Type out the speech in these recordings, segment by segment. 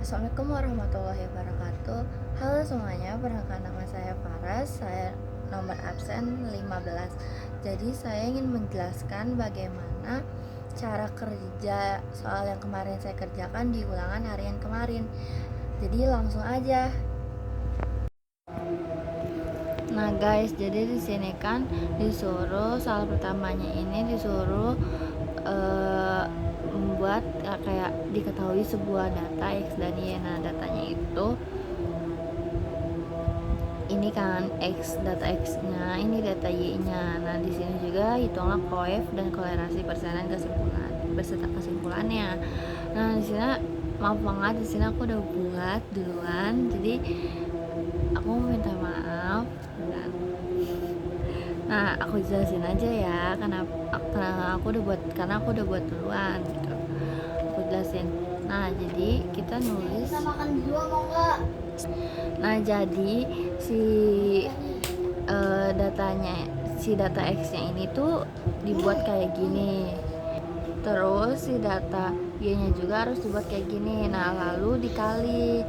Assalamualaikum warahmatullahi wabarakatuh. Halo semuanya, perkenalkan nama saya Faras. Saya nomor absen 15. Jadi saya ingin menjelaskan bagaimana cara kerja soal yang kemarin saya kerjakan di ulangan harian kemarin. Jadi langsung aja. Nah guys, jadi di sini kan disuruh soal pertamanya ini disuruh membuat kayak diketahui sebuah data X dan Y. Nah datanya itu ini kan X, data X-nya, ini data Y-nya. Nah di sini juga hitunglah koef dan kolerasi persenan kesimpulan beserta kesimpulannya. Nah di sini maaf banget, di sini aku udah buat duluan, jadi aku minta maaf. Nah aku jelasin aja ya, karena aku udah buat duluan gitu. Aku jelasin. Nah jadi kita nulis. Kita makan dulu mau nggak? Nah jadi si data X-nya ini tuh dibuat kayak gini. Terus si data Y-nya juga harus dibuat kayak gini. Nah lalu dikali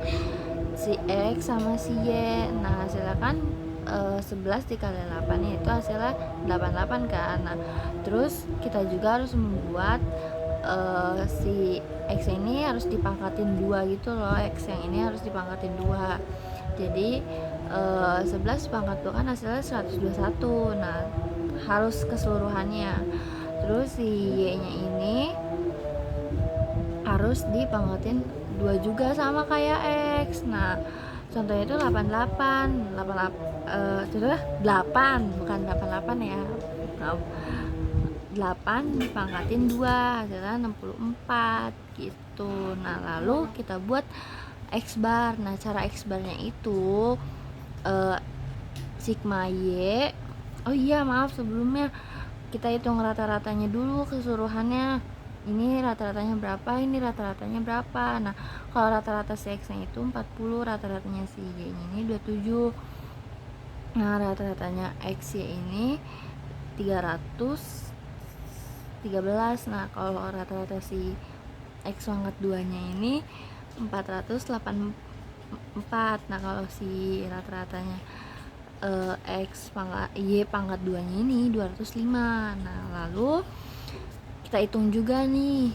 si X sama si Y. Nah hasilnya kan 11 dikali 8 itu hasilnya 88 kan. Nah terus kita juga harus membuat si X ini harus dipangkatin 2 gitu loh. X yang ini harus dipangkatin 2. Jadi 11 pangkat 2 kan hasilnya 121. Nah harus keseluruhannya. Terus si Y nya ini harus dipangkatin 2 juga sama kayak X. Nah contohnya itu 88 contohnya 8 bukan 88 ya, 8 dipangkatin 2 hasilnya 64 gitu. Nah lalu kita buat X bar. Nah cara X barnya itu sigma Y. Oh iya maaf, sebelumnya kita hitung rata-ratanya dulu, keseluruhannya. Ini rata-ratanya berapa, ini rata-ratanya berapa. Nah kalau rata-rata si X nya itu 40, rata-ratanya si Y nya ini 27. Nah rata-ratanya X Y ini 313. Nah kalau rata-rata si X pangkat 2 nya ini 484. Nah kalau si rata-ratanya X pangkat Y pangkat 2 nya ini 205. Nah lalu kita hitung juga nih,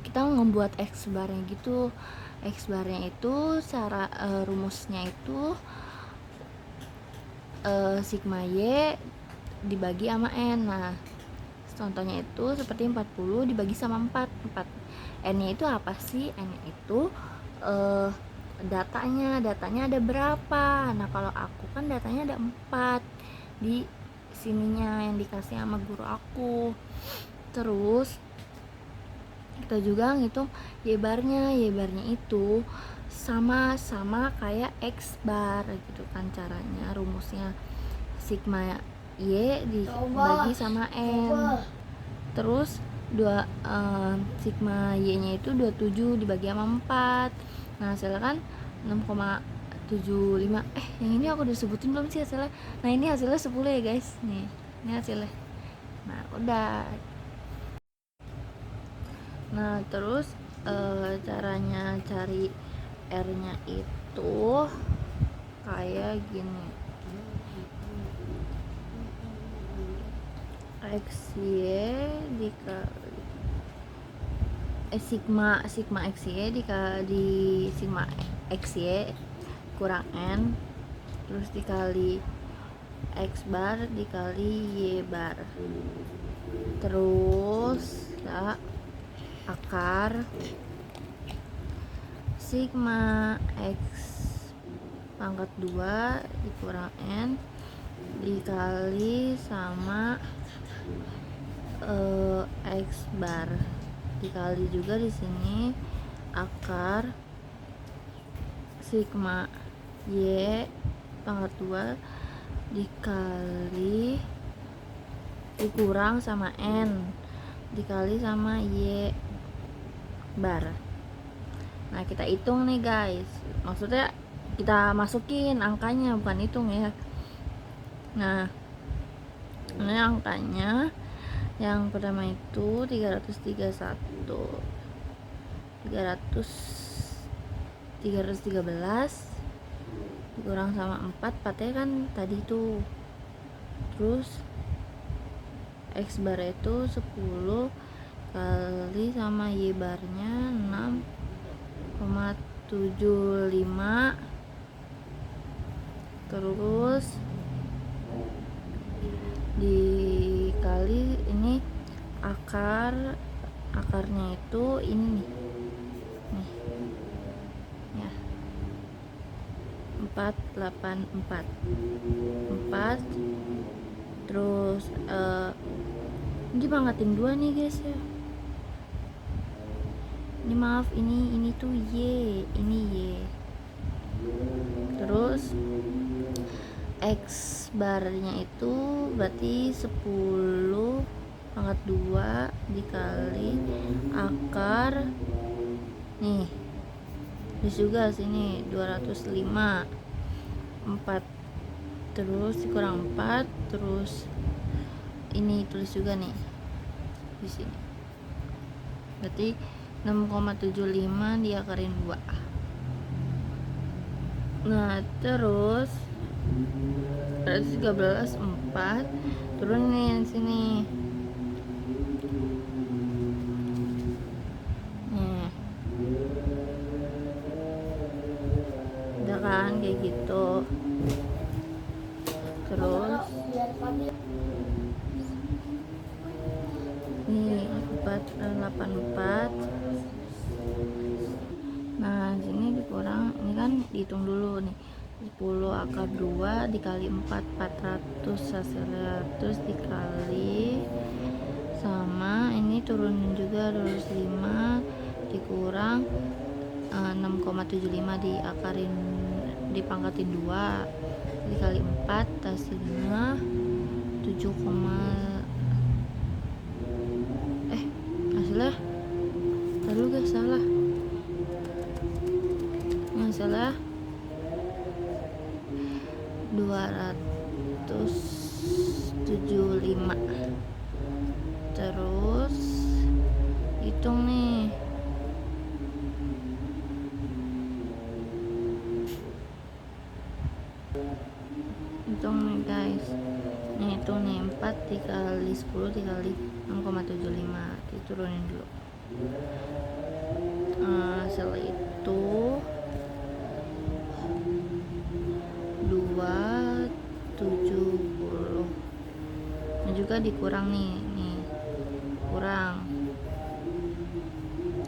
kita membuat X barnya gitu. X barnya itu cara rumusnya itu sigma Y dibagi sama N. Nah contohnya itu seperti 40 dibagi sama 4. N nya itu apa sih? N nya itu datanya ada berapa. Nah kalau aku kan datanya ada 4 di sininya yang dikasih sama guru aku. Terus kita juga ngitung Y barnya itu sama kayak X bar gitu kan caranya, rumusnya sigma Y dibagi sama N. Terus sigma Y nya itu 27 dibagi sama 4. Nah hasilnya kan 6,75. Yang ini aku udah sebutin belum sih hasilnya? Nah ini hasilnya 10 ya guys. Nih ini hasilnya. Nah udah. Nah terus caranya cari R nya itu kayak gini. XY dikali sigma XY di sigma XY kurang N, terus dikali X bar dikali Y bar, terus ya akar sigma X pangkat 2 dikurang N dikali sama X bar dikali juga di sini akar sigma Y pangkat 2 dikali dikurang sama N dikali sama Y bar. Nah kita hitung nih guys, maksudnya kita masukin angkanya bukan hitung ya. Nah ini angkanya yang pertama itu 331 313 dikurang sama 4 4-nya kan tadi tuh. Terus X bar itu 10 kali sama Y barnya 6,75, terus dikali ini akarnya itu ini nih ya, 484 4. Terus ini dipangkatin 2 nih guys ya. Ini maaf, ini tuh Y, ini Y. Terus X barnya itu berarti 10 pangkat 2 dikali akar nih, terus juga sini 205 4, terus dikurang 4, terus ini tulis juga nih di sini, berarti 6,75 diakarin 2. Nah terus 113 4 turunin sini nih, udah kan kayak gitu. Terus nih 484. Nah sini dikurang, ini kan dihitung dulu nih, 10 akar 2 dikali 4 400 hasilnya, terus dikali sama ini turunin juga 205 dikurang 6,75 diakarin dipangkatin 2 dikali 4 hasilnya 7, hasilnya taruh guys, salah masalah 275. Terus hitung nih, hitung nih guys, nih hitung nih 4 dikali 10 dikali 6,75 diturunin dulu. Hasil itu 270. Ini juga dikurang nih kurang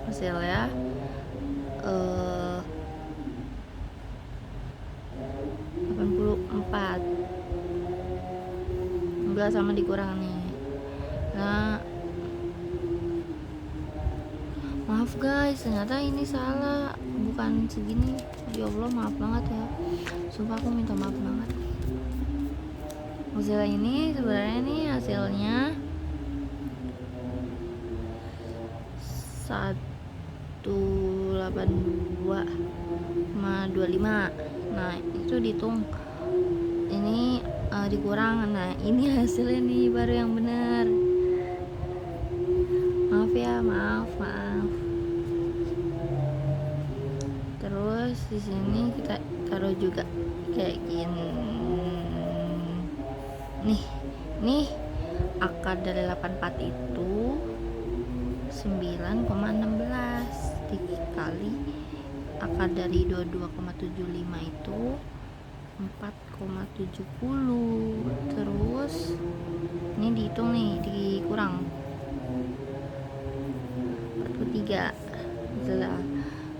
hasilnya 84. Enggak, sama dikurang nih. Nah maaf guys, ternyata ini salah, bukan segini. Ya Allah, maaf banget ya, sumpah aku minta maaf banget. Hasil ini sebenarnya nih hasilnya 182,25. Nah itu dihitung ini dikurang. Nah ini hasilnya nih baru yang benar. Maaf ya, maaf. Terus di sini kita taruh juga kayak gini. Nih akar dari 84 itu 9,16 dikali akar dari 22,75 itu 4,70. Terus ini dihitung nih, dikurang 43 setelah.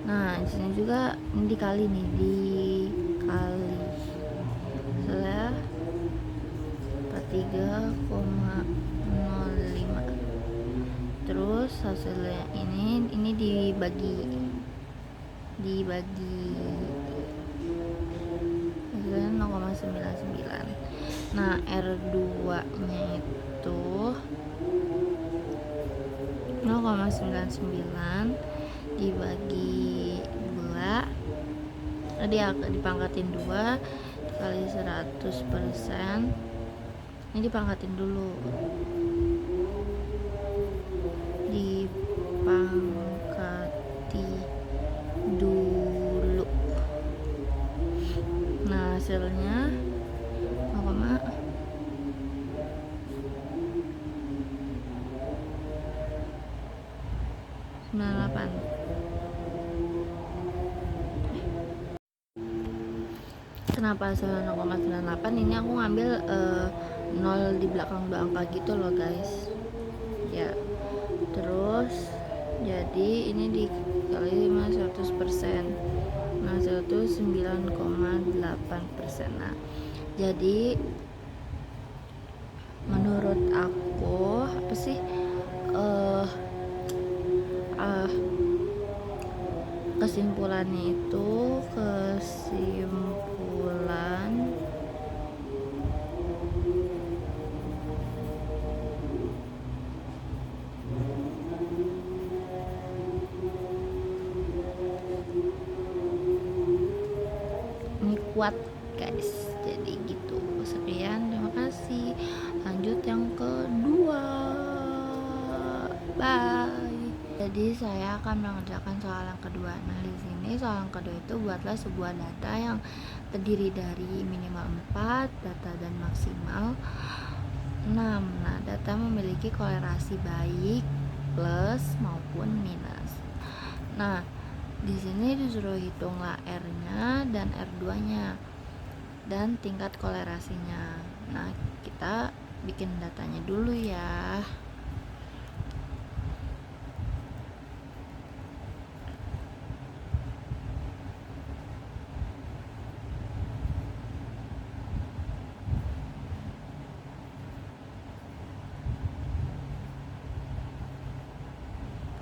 Nah di sini juga ini dikali nih, dikali setelah 43,05. Terus hasilnya ini dibagi hasilnya 0,99. Nah R2 nya itu 0,99 dibagi 2, dipangkatin 2 kali 100%. Ini dipangkatin dulu, dipangkati hasilnya 0,98. Kenapa hasil 0,98? Ini aku ngambil 0 di belakang dua angka gitu loh guys ya. Terus jadi ini dikali 100%, hasil itu 9,8%. Nah jadi menurut aku apa sih kesimpulannya itu ini kuat guys. Jadi gitu, sekian, terima kasih. Lanjut yang kedua, bye. Jadi saya akan mengerjakan soal yang kedua. Nah di sini soal yang kedua itu buatlah sebuah data yang terdiri dari minimal 4 data dan maksimal 6. Nah data memiliki kolerasi baik plus maupun minus. Nah di sini disuruh hitunglah R-nya dan R2-nya dan tingkat kolerasinya. Nah kita bikin datanya dulu ya.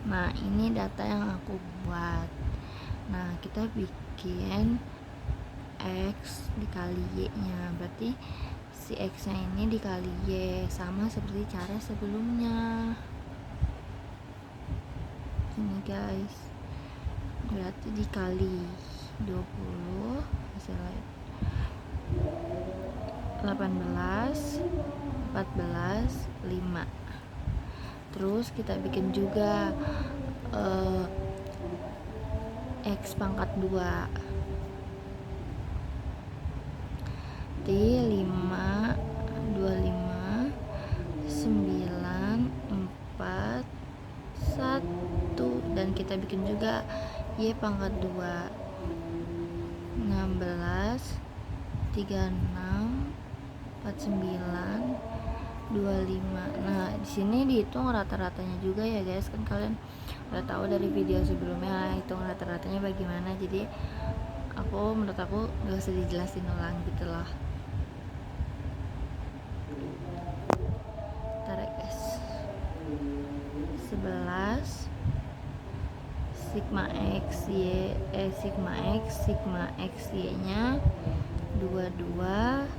Nah ini data yang aku buat. Nah kita bikin X dikali Y nya, berarti si X nya ini dikali Y, sama seperti cara sebelumnya ini guys. Berarti dikali 20 hasilnya 18, 14, 5. Terus kita bikin juga X pangkat 2 di 5, 25, 9, 4, 1. Dan kita bikin juga Y pangkat 2 16, 36, 49, 25. Nah di sini dihitung rata-ratanya juga ya guys, kan kalian udah tahu dari video sebelumnya hitung rata-ratanya bagaimana. Jadi menurut aku gak usah dijelasin ulang gitu loh. Ntar ya guys, 11 sigma x y sigma x y nya 22,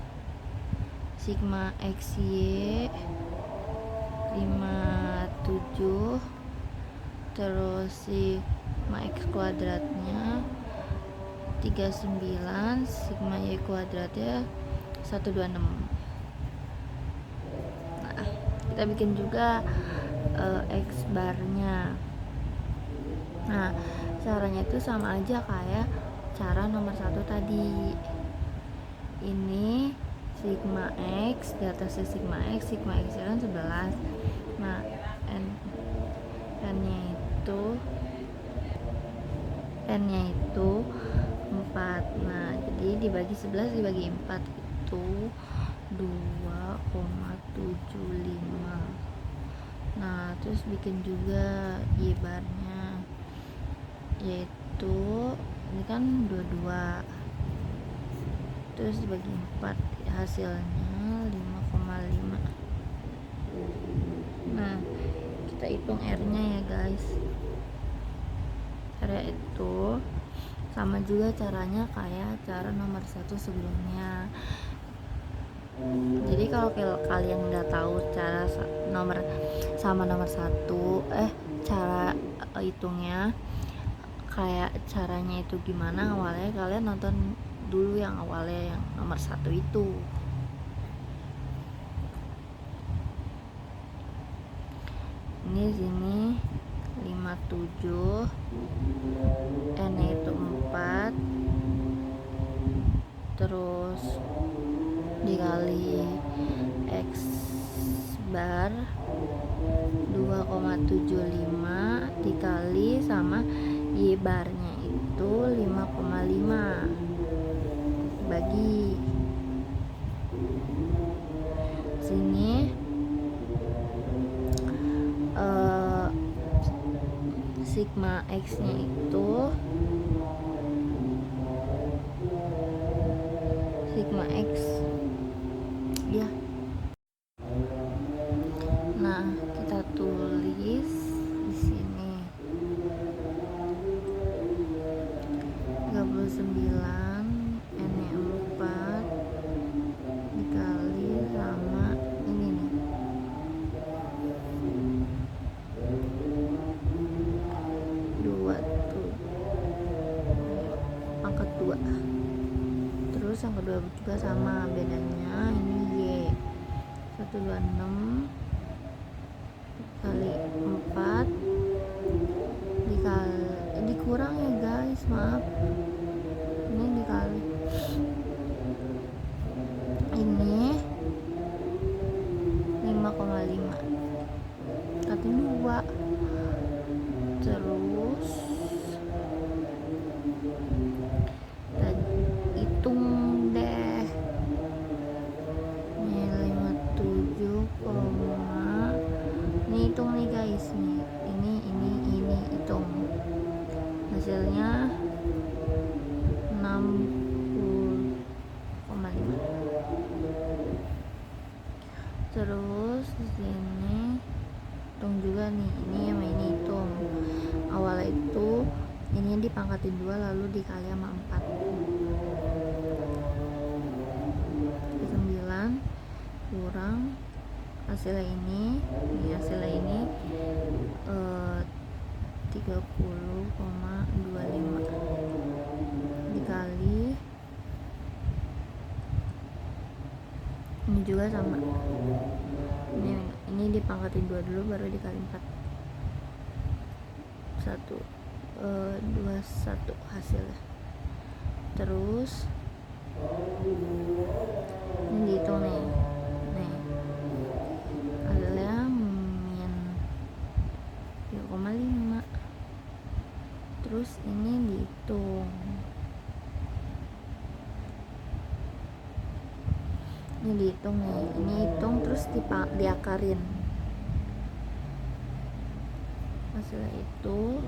sigma xy 57, terus sigma x kuadratnya 39, sigma y kuadratnya 126. Nah kita bikin juga x barnya. Nah caranya itu sama aja kayak cara nomor 1 tadi. Ini sigma x di atasnya sigma x kan 11. Nah n-nya itu 4. Nah jadi dibagi 11 dibagi 4 itu 2,75. Nah terus bikin juga y barnya, yaitu ini kan 22, terus dibagi 4 hasilnya 5,5. Nah kita hitung R nya ya guys. Cara itu sama juga caranya kayak cara nomor 1 sebelumnya. Jadi kalau kalian udah tahu cara nomor 1 cara hitungnya kayak caranya itu gimana awalnya, kalian nonton dulu yang awalnya yang nomor 1 itu. Ini sini 57, n nya itu 4, terus 575 dikali sama Y barnya itu 5,5 bagi sini sigma X nya itu sigma X ya. Nah, kita tulis di sini 39 N-nya 4 dikali sama ini nih 2 tuh angkat 2. Terus yang kedua juga sama, bedanya ini Y 126 kali 4 dikali dikurang ya guys, maaf, ini dikali ini 5,5 tapi 2. Terus kita hitung deh, ini 57, ini hitung nih guys, nih ini hitung hasilnya 60,5. Terus di sini hitung juga nih, ini sama ini hitung. Awalnya itu ini dipangkatin 2 lalu dikali sama 4. 9 kurang hasilnya ini hasilnya ini 30,25 dikali ini juga sama, ini dipangkatin 2 dulu baru dikali 4. 21 hasilnya. Terus ini dihitung nih hasilnya min 3,5. terus ini dihitung, ini dihitung nih, ini hitung terus diakarin hasilnya itu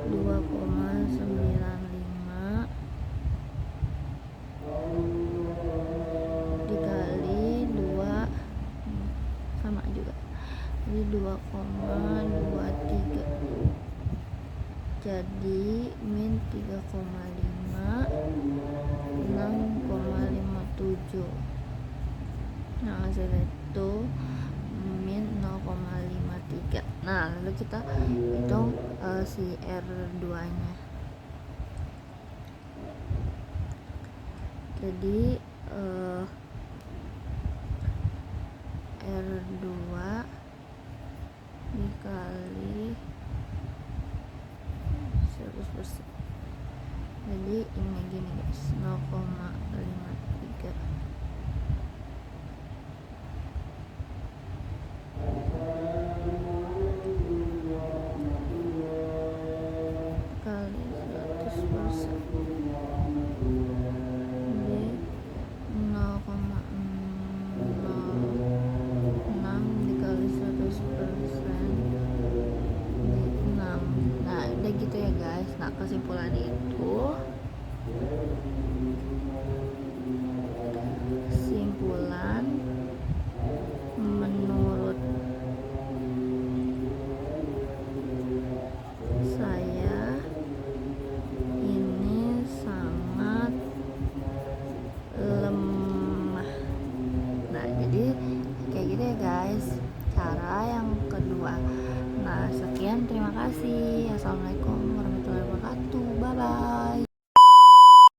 2,95 dikali 2 sama juga, jadi 2,23 jadi min 3,5 6,57. Nah hasilnya itu min 0,53. Nah lalu kita hitung si R2 nya, jadi R2 dikali 100%, jadi ini gini guys, 0,53 kali 100%, jadi 0,06 dikali 100% jadi 6. Nah udah gitu ya guys. Nah kesimpulannya itu kesimpulan menurut saya ini sangat lemah. Nah jadi kayak gitu ya guys cara yang kedua. Nah sekian, terima kasih. Assalamualaikum warahmatullahi wabarakatuh. Bye bye.